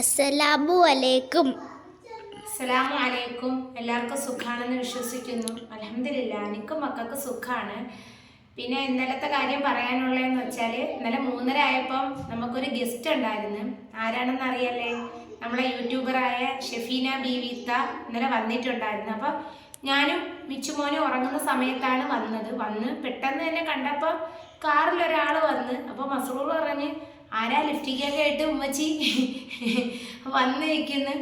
അസ്സലാമു അലൈക്കും. അസ്സലാമു അലൈക്കും. എല്ലാവർക്കും സുഖാണെന്ന് വിശ്വസിക്കുന്നു. അൽഹംദുലില്ലാ, എനിക്കും മക്കൾക്ക് സുഖമാണ്. പിന്നെ ഇന്നലത്തെ കാര്യം പറയാനുള്ളതെന്ന് വെച്ചാൽ, ഇന്നലെ 3:30 ആയപ്പം നമുക്കൊരു ഗസ്റ്റ് ഉണ്ടായിരുന്നു. ആരാണെന്ന് അറിയാലേ? നമ്മളെ യൂട്യൂബറായ ഷെഫീന ബീവിത്ത ഇന്നലെ വന്നിട്ടുണ്ടായിരുന്നു. അപ്പം ഞാനും മിച്ചുമോനും ഉറങ്ങുന്ന സമയത്താണ് വന്ന് പെട്ടെന്ന് തന്നെ കണ്ടപ്പോൾ കാറിലൊരാൾ വന്ന്. അപ്പോൾ മസറൂർ പറഞ്ഞ്, ആരാ ലിഫ്റ്റിക്കൊക്കെ ആയിട്ട് ഉമ്മച്ചി വന്ന് നിൽക്കുന്നു.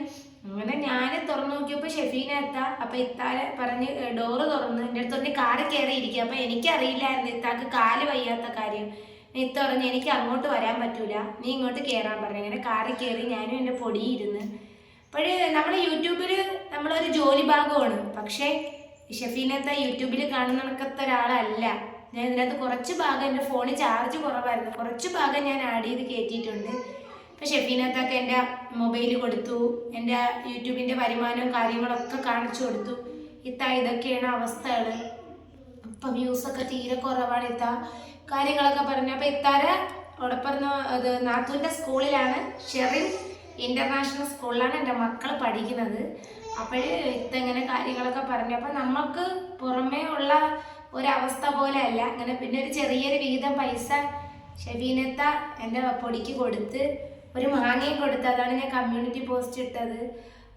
അങ്ങനെ ഞാൻ തുറന്നു നോക്കിയപ്പോൾ ഷെഫീന എത്താ. അപ്പം ഇത്താരെ പറഞ്ഞ് ഡോറ് തുറന്ന് എൻ്റെ അടുത്ത് പറഞ്ഞ് കാറിൽ കയറിയിരിക്കുക. അപ്പം എനിക്കറിയില്ലായിരുന്നു ഇത്താക്ക് കാല് വയ്യാത്ത കാര്യം. ഇത്ത പറഞ്ഞ് എനിക്ക് അങ്ങോട്ട് വരാൻ പറ്റൂല, നീ ഇങ്ങോട്ട് കയറാൻ പറഞ്ഞു. അങ്ങനെ കാറിൽ കയറി ഞാനും എൻ്റെ പൊടിയിരുന്ന്. അപ്പോഴ് നമ്മുടെ യൂട്യൂബിൽ നമ്മളൊരു ജോലി ഭാഗമാണ്. പക്ഷേ ഷെഫീനത്തെ യൂട്യൂബിൽ കാണുന്ന കണക്കത്തെ ഒരാളല്ല. ഞാൻ ഇതിനകത്ത് കുറച്ച് ഭാഗം, എൻ്റെ ഫോണിൽ ചാർജ് കുറവായിരുന്നു, കുറച്ച് ഭാഗം ഞാൻ ആഡ് ചെയ്ത് കയറ്റിയിട്ടുണ്ട്. ഇപ്പം ഷെഫീനത്തൊക്കെ എൻ്റെ മൊബൈൽ കൊടുത്തു, എൻ്റെ യൂട്യൂബിൻ്റെ വരുമാനവും കാര്യങ്ങളൊക്കെ കാണിച്ചു കൊടുത്തു. ഇതൊക്കെയാണ് അവസ്ഥകൾ. ഇപ്പം വ്യൂസൊക്കെ തീരെ കുറവാണ്. കാര്യങ്ങളൊക്കെ പറഞ്ഞു. അപ്പം അവിടെ പറഞ്ഞ അത് നാത്തൂൻ്റെ സ്കൂളിലാണ്, ഷെറിൻ ഇൻ്റർനാഷണൽ സ്കൂളിലാണ് എൻ്റെ മക്കൾ പഠിക്കുന്നത്. അപ്പോൾ ഇങ്ങനെ കാര്യങ്ങളൊക്കെ പറഞ്ഞു. അപ്പം നമുക്ക് പുറമേ ഉള്ള ഒരവസ്ഥ പോലെ അല്ല അങ്ങനെ. പിന്നെ ഒരു ചെറിയൊരു വിഹിതം പൈസ ഷെഫീനത്ത എൻ്റെ പൊടിക്ക് കൊടുത്ത്, ഒരു മാങ്ങയും കൊടുത്ത്. അതാണ് ഞാൻ കമ്മ്യൂണിറ്റി പോസ്റ്റ് ഇട്ടത്.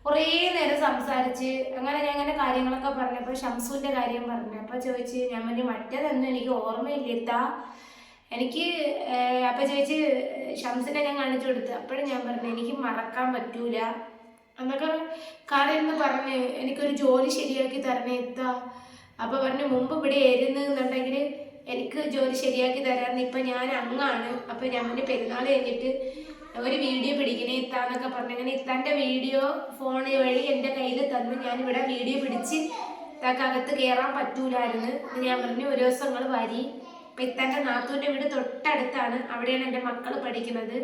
കുറേ നേരം സംസാരിച്ച് അങ്ങനെ ഞാൻ അങ്ങനെ കാര്യങ്ങളൊക്കെ പറഞ്ഞപ്പോൾ ഷംസുവിൻ്റെ കാര്യം പറഞ്ഞു. അപ്പോൾ ചോദിച്ച്, ഞാൻ പറഞ്ഞു മറ്റേതൊന്നും എനിക്ക് ഓർമ്മയില്ല എനിക്ക്. അപ്പോൾ ചോദിച്ച് ഷംസിനെ ഞാൻ കാണിച്ചു കൊടുത്ത്. അപ്പോഴും ഞാൻ പറഞ്ഞു എനിക്ക് മറക്കാൻ പറ്റൂല എന്നൊക്കെ കാര്യം പറഞ്ഞ്, എനിക്കൊരു ജോലി ശരിയാക്കി തരണേ അപ്പോൾ പറഞ്ഞു, മുമ്പ് ഇവിടെ എന്നുണ്ടെങ്കിൽ എനിക്ക് ജോലി ശരിയാക്കി തരാമെന്ന്. ഇപ്പം ഞാൻ അങ്ങാണ്. അപ്പോൾ ഞാൻ പെരുന്നാൾ കഴിഞ്ഞിട്ട് ഒരു വീഡിയോ പിടിക്കണേ എന്നൊക്കെ പറഞ്ഞു. അങ്ങനെ ഇത്താൻ്റെ വീഡിയോ ഫോൺ വഴി എൻ്റെ കയ്യിൽ തന്നു. ഞാനിവിടെ വീഡിയോ പിടിച്ച് അകത്ത് കയറാൻ പറ്റൂലായിരുന്നു. ഞാൻ പറഞ്ഞു ഒരു ദിവസം നിങ്ങൾ വരി. അപ്പം ഇത്താൻ്റെ നാത്തൂൻ്റെ വീട് തൊട്ടടുത്താണ്, അവിടെയാണ് എൻ്റെ മക്കൾ പഠിക്കുന്നത്,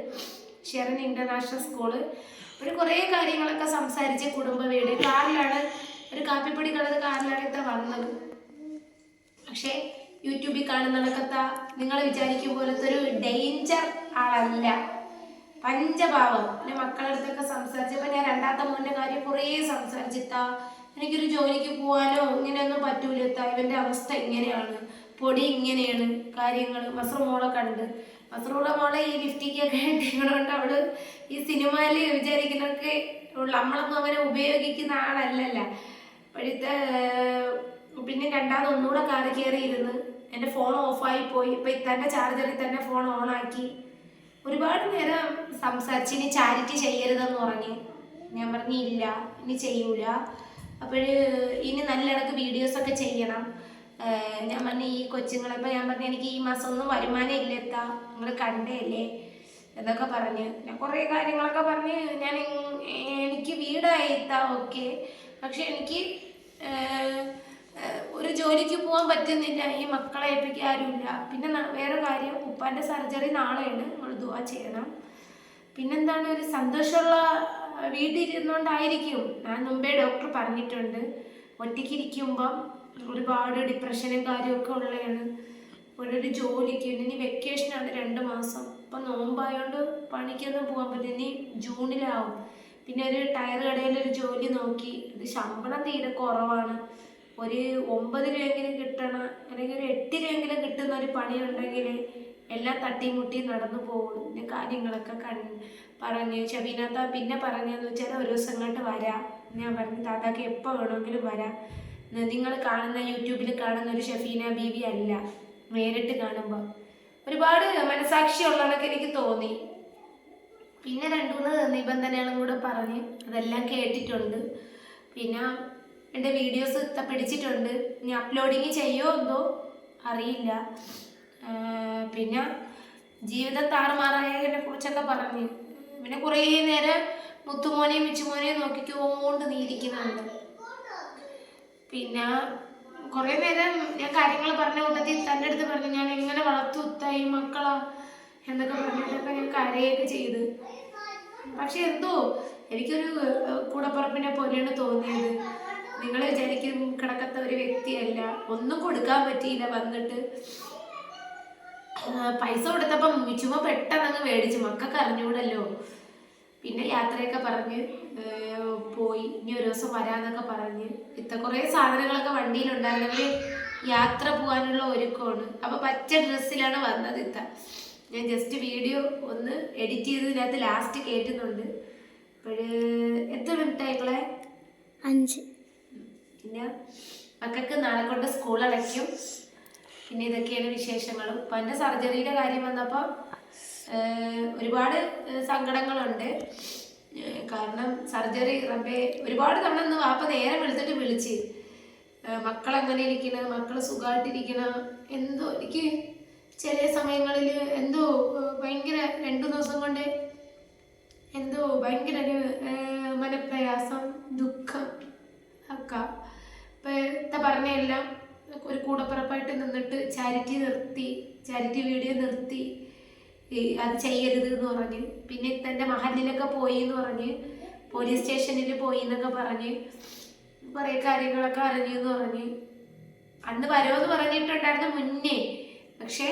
ഷെറിൻ ഇൻ്റർനാഷണൽ സ്കൂള്. ഒരു കുറേ കാര്യങ്ങളൊക്കെ സംസാരിച്ച് കുടുംബ വീട് കാറിലാണ്, ഒരു കാപ്പിപ്പൊടി കളർ കാറിലാണ് വന്നത്. പക്ഷേ യൂട്യൂബിൽ കാണുന്നതൊക്കെ നിങ്ങൾ വിചാരിക്കും പോലത്തെ ഒരു ഡേഞ്ചർ ആളല്ല, പഞ്ചഭാവം. എൻ്റെ മക്കളുടെ അടുത്തൊക്കെ സംസാരിച്ചപ്പോൾ ഞാൻ രണ്ടാമത്തെ മോൻ്റെ കാര്യം കുറേ സംസാരിച്ചിട്ടാ. എനിക്കൊരു ജോലിക്ക് പോകാനോ ഇങ്ങനെയൊന്നും പറ്റൂല. ഇവൻ്റെ അവസ്ഥ ഇങ്ങനെയാണ്, പൊടി ഇങ്ങനെയാണ് കാര്യങ്ങൾ. മസറൂമോളെ കണ്ട്, മസറൂടെ മോളെ ഈ ലിഫ്റ്റിക്കൊക്കെ ഇട്ടുകൊണ്ട് അവള് ഈ സിനിമയിൽ വിചാരിക്കുന്നതൊക്കെ നമ്മളൊന്നും അങ്ങനെ ഉപയോഗിക്കുന്ന ആളല്ലല്ല. അപ്പോഴത്തെ പിന്നെ രണ്ടാമത് ഒന്നുകൂടെ കാറി കയറിയിരുന്ന് എൻ്റെ ഫോൺ ഓഫായി പോയി. ഇപ്പം ഇത്താൻ്റെ ചാർജറിൽ തന്നെ ഫോൺ ഓണാക്കി ഒരുപാട് നേരം സംസാരിച്ച്. ഇനി ചാരിറ്റി ചെയ്യരുതെന്ന് പറഞ്ഞ്. ഞാൻ പറഞ്ഞു ഇല്ല, ഇനി ചെയ്യൂല. അപ്പോൾ ഇനി നല്ലിടക്ക് വീഡിയോസൊക്കെ ചെയ്യണം. ഞാൻ പറഞ്ഞു ഈ കൊച്ചുങ്ങളിപ്പോൾ ഞാൻ പറഞ്ഞു എനിക്ക് ഈ മാസം ഒന്നും വരുമാനം ഇല്ല നിങ്ങൾ കണ്ടേ അല്ലേ എന്നൊക്കെ പറഞ്ഞ് ഞാൻ കുറേ കാര്യങ്ങളൊക്കെ പറഞ്ഞ്. എനിക്ക് വീടായി ഓക്കെ, പക്ഷെ എനിക്ക് ഒരു ജോലിക്ക് പോകാൻ പറ്റുന്നില്ല, ഈ മക്കളെ ഏൽപ്പിക്കാൻ ആരുമില്ല. പിന്നെ വേറെ കാര്യം, ഉപ്പാൻ്റെ സർജറി നാളെയാണ്, നമ്മൾ ദുആ ചെയ്യണം. പിന്നെന്താണ്, ഒരു സന്തോഷമുള്ള വീട്ടിലിരുന്നുകൊണ്ടായിരിക്കും. ഞാൻ മുമ്പേ ഡോക്ടർ പറഞ്ഞിട്ടുണ്ട്, ഒറ്റയ്ക്കിരിക്കുമ്പം ഒരുപാട് ഡിപ്രഷനും കാര്യമൊക്കെ ഉള്ളതാണ്. ഒരു ജോലിക്ക് ഇനി വെക്കേഷനാണ് 2 മാസം. ഇപ്പം നോമ്പായതുകൊണ്ട് പണിക്കൊന്നും പോകാൻ പറ്റില്ല. ഇനി ജൂണിലാവും. പിന്നെ ഒരു ടയർ കടയിലൊരു ജോലി നോക്കി. ഇത് ശമ്പളം തീരെ കുറവാണ്. ഒരു 9 രൂപയെങ്കിലും കിട്ടണം, അല്ലെങ്കിൽ ഒരു 8 രൂപയെങ്കിലും കിട്ടുന്ന ഒരു പണിയുണ്ടെങ്കിൽ എല്ലാം തട്ടിമുട്ടി നടന്നു പോകും. പിന്നെ കാര്യങ്ങളൊക്കെ പറഞ്ഞ് ഷബീനത്ത പിന്നെ പറഞ്ഞതെന്ന് വെച്ചാൽ ഒരു ദിവസം ഇങ്ങോട്ട് വരാം. ഞാൻ പറഞ്ഞു താത്താക്ക് എപ്പോൾ വേണമെങ്കിലും വരാം, നിങ്ങൾ കാണുന്ന യൂട്യൂബിൽ കാണുന്ന ഒരു ഷെഫീന ബീവി അല്ല, നേരിട്ട് കാണുമ്പോൾ ഒരുപാട് മനസാക്ഷിയുള്ളതൊക്കെ എനിക്ക് തോന്നി. പിന്നെ 2-3 നിബന്ധനകളും കൂടെ പറഞ്ഞ് അതെല്ലാം കേട്ടിട്ടുണ്ട്. പിന്നെ എൻ്റെ വീഡിയോസ് പിടിച്ചിട്ടുണ്ട്. ഇനി അപ്ലോഡിങ് ചെയ്യുമോ എന്തോ അറിയില്ല. പിന്നെ ജീവിതം താറുമാറായതിനെ കുറിച്ചൊക്കെ പറഞ്ഞ്. പിന്നെ കുറേ നേരം മുത്തുമോനെയും മിച്ചുമോനെയും നോക്കിക്കൊണ്ട് നീരിക്കുന്നുണ്ട്. പിന്നെ കുറേ നേരം ഞാൻ കാര്യങ്ങൾ പറഞ്ഞ കൂട്ടത്തിൽ തൻ്റെ അടുത്ത് പറഞ്ഞു, ഞാൻ എങ്ങനെ വളർത്തു ഈ മക്കളാ എന്നൊക്കെ പറഞ്ഞിട്ടൊക്കെ ഞാൻ കരയൊക്കെ ചെയ്ത്. പക്ഷെ എന്തോ എനിക്കൊരു കൂടപ്പുറപ്പിനെ പോലെയാണ് തോന്നിയത്. നിങ്ങൾ വിചാരിക്കും കിടക്കത്ത ഒരു വ്യക്തിയല്ല, ഒന്നും കൊടുക്കാൻ പറ്റിയില്ല. വന്നിട്ട് പൈസ കൊടുത്തപ്പം മിച്ചുമ പെട്ടെന്ന് അങ്ങ് മേടിച്ചു. മക്കൾക്ക് അറിഞ്ഞൂടല്ലോ. പിന്നെ യാത്രയൊക്കെ പറഞ്ഞ് പോയി. ഇനി ഒരു ദിവസം വരാന്നൊക്കെ പറഞ്ഞ് കുറേ സാധനങ്ങളൊക്കെ വണ്ടിയിലുണ്ടായിരുന്നെങ്കിൽ യാത്ര പോകാനുള്ള ഒരുക്കമാണ്. അപ്പോൾ പച്ച ഡ്രസ്സിലാണ് വന്നത് ഞാൻ ജസ്റ്റ് വീഡിയോ ഒന്ന് എഡിറ്റ് ചെയ്തതിനകത്ത് ലാസ്റ്റ് കയറ്റുന്നുണ്ട്. അപ്പോൾ എത്ര മിനിറ്റ് ആയിക്കളെ? 5. പിന്നെ മക്കൾക്ക് നാളെ കൊണ്ട് സ്കൂൾ അടയ്ക്കും. പിന്നെ ഇതൊക്കെയാണ് വിശേഷങ്ങളും. അപ്പം എൻ്റെ സർജറിയുടെ കാര്യം വന്നപ്പോൾ ഒരുപാട് സങ്കടങ്ങളുണ്ട്. കാരണം സർജറി ഒരുപാട് തവണ ഒന്ന് വാപ്പ നേരെ വിളിച്ചിട്ട് വിളിച്ച് മക്കളെങ്ങനെ ഇരിക്കണം, മക്കൾ സുഖമായിട്ടിരിക്കണം. എന്തോ എനിക്ക് ചില സമയങ്ങളിൽ എന്തോ ഭയങ്കര 2 ദിവസം കൊണ്ട് എന്തോ ഭയങ്കര ഒരു മനപ്രയാസം, ദുഃഖം ഒക്കെ. ഇപ്പം പറഞ്ഞെല്ലാം ഒരു കൂടപ്പിറപ്പായിട്ട് നിന്നിട്ട് ചാരിറ്റി വീഡിയോ നിർത്തി, അത് ചെയ്യരുത് എന്ന് പറഞ്ഞ്. പിന്നെ തൻ്റെ മഹലിലൊക്കെ പോയി എന്ന് പറഞ്ഞ്, പോലീസ് സ്റ്റേഷനിൽ പോയി എന്നൊക്കെ പറഞ്ഞ് കുറേ കാര്യങ്ങളൊക്കെ അറിഞ്ഞു എന്ന് പറഞ്ഞ്. അന്ന് വരുമെന്ന് പറഞ്ഞിട്ടുണ്ടായിരുന്നു മുന്നേ. പക്ഷേ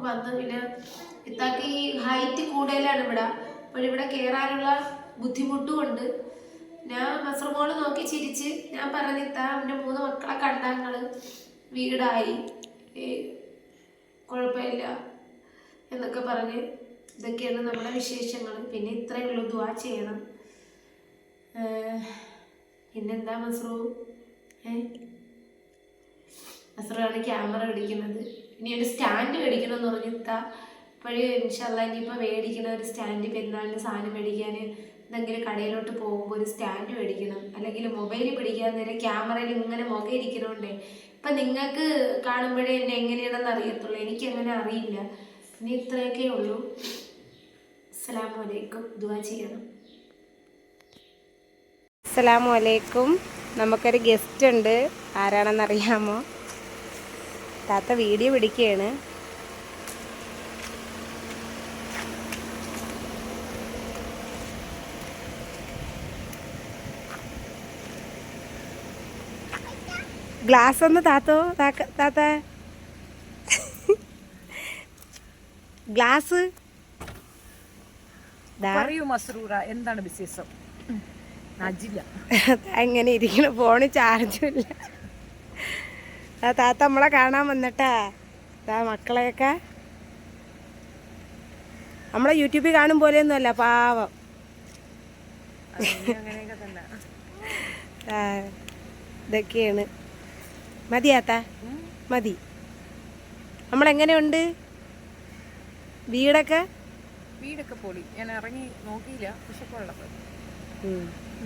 വന്ന് പിന്നെ ഇത്താക്ക് ഈ ഹൈറ്റ് കൂടുതലാണ് ഇവിടെ. അപ്പോഴിവിടെ കയറാനുള്ള ബുദ്ധിമുട്ടും ഉണ്ട്. ഞാൻ മസറുമോള് നോക്കി ചിരിച്ച് ഞാൻ പറഞ്ഞിത്താ എൻ്റെ 3 മക്കളെ കണ്ടാങ്ങൾ വീടായി, കുഴപ്പമില്ല എന്നൊക്കെ പറഞ്ഞ്. ഇതൊക്കെയാണ് നമ്മുടെ വിശേഷങ്ങൾ. പിന്നെ ഇത്രയേ ഉള്ളൂ, ദുആ ചെയ്യണം. പിന്നെന്താ മസറു? മസറുവാണ് ക്യാമറ പിടിക്കുന്നത്. ഇനി ഒരു സ്റ്റാൻഡ് മേടിക്കണമെന്ന് പറഞ്ഞു ഇത്താ. അപ്പോഴേ ഇൻഷാല്ലാ ഇനിയിപ്പോൾ മേടിക്കണം ഒരു സ്റ്റാൻഡ്. പെരുന്നാളിന് സാധനം മേടിക്കാൻ എന്തെങ്കിലും കടയിലോട്ട് പോകുമ്പോൾ ഒരു സ്റ്റാൻഡ് മേടിക്കണം. അല്ലെങ്കിൽ മൊബൈൽ പിടിക്കാൻ നേരം ക്യാമറയിൽ ഇങ്ങനെ മുഖം ഇരിക്കണോണ്ടേ ഇപ്പം നിങ്ങൾക്ക് കാണുമ്പോഴേ എന്നെ എങ്ങനെയാണെന്ന് അറിയത്തുള്ളൂ. എനിക്കങ്ങനെ അറിയില്ല. ഇനി ഇത്രയൊക്കെ ഉള്ളൂ. അസ്സലാമു അലൈക്കും. ദുആ ചെയ്യണം. അസ്സലാമു അലൈക്കും. നമുക്കൊരു ഗസ്റ്റ് ഉണ്ട്. ആരാണെന്നറിയാമോ? താത്ത വീഡിയോ പിടിക്കുകയാണ്. ഗ്ലാസ് ഒന്ന് താത്ത ഗ്ലാസ് എന്താണ് വിശേഷം? അങ്ങനെ ഇരിക്കണ, ഫോണ് ചാർജും ഇല്ല. താത്ത നമ്മളെ കാണാൻ വന്നിട്ടാ. മക്കളെയൊക്കെ നമ്മളെ യൂട്യൂബിൽ കാണും പോലെയൊന്നും അല്ല, പാവം. ഇതൊക്കെയാണ്. മതിയാത്ത മതി. നമ്മളെങ്ങനെയുണ്ട് വീടൊക്കെ? വീടൊക്കെ പൊളി. ഞാൻ ഇറങ്ങി നോക്കിയില്ല, പക്ഷെ കുഴപ്പമില്ല.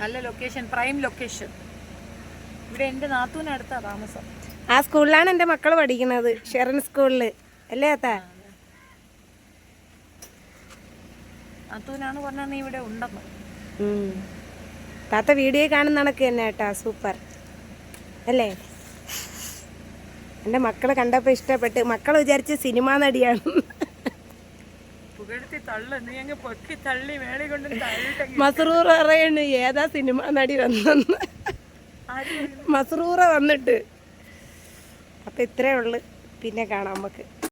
നല്ല ലൊക്കേഷൻ, പ്രൈം ലൊക്കേഷൻ. ഇവിടെ എൻ്റെ നാത്തൂനടുത്താ താമസം. ആ സ്കൂളിലാണ് എൻ്റെ മക്കൾ പഠിക്കുന്നത്, ഷെറൻ സ്കൂളിൽ അല്ലേ താത്ത? നാത്തൂനാണ് പറഞ്ഞാൽ നീ ഇവിടെ ഉണ്ടെന്ന്. താത്ത വീഡിയോ കാണുന്ന കണക്ക് തന്നെ കേട്ടാ, സൂപ്പർ അല്ലേ? എൻ്റെ മക്കൾ കണ്ടപ്പോൾ ഇഷ്ടപ്പെട്ട്. മക്കൾ വിചാരിച്ച് സിനിമാ നടിയാണ്. മസറൂർ പറയണ് ഏതാ സിനിമാ നടി വന്നെന്ന്. മസറൂറ വന്നിട്ട്. അപ്പം ഇത്രയേ ഉള്ളു. പിന്നെ കാണാം നമുക്ക്.